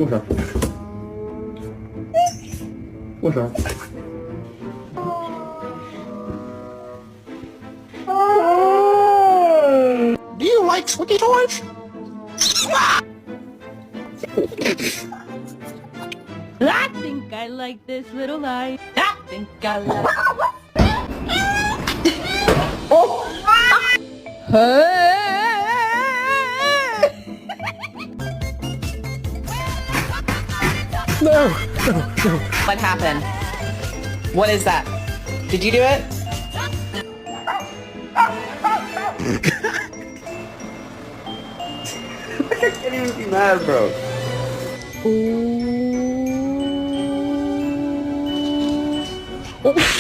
握手，握手。Do you like squeaky toys? I think I like this little life. I think I like. Oh! No! No! No! What happened? What is that? Did you do it? I can't even be mad, bro. Oh.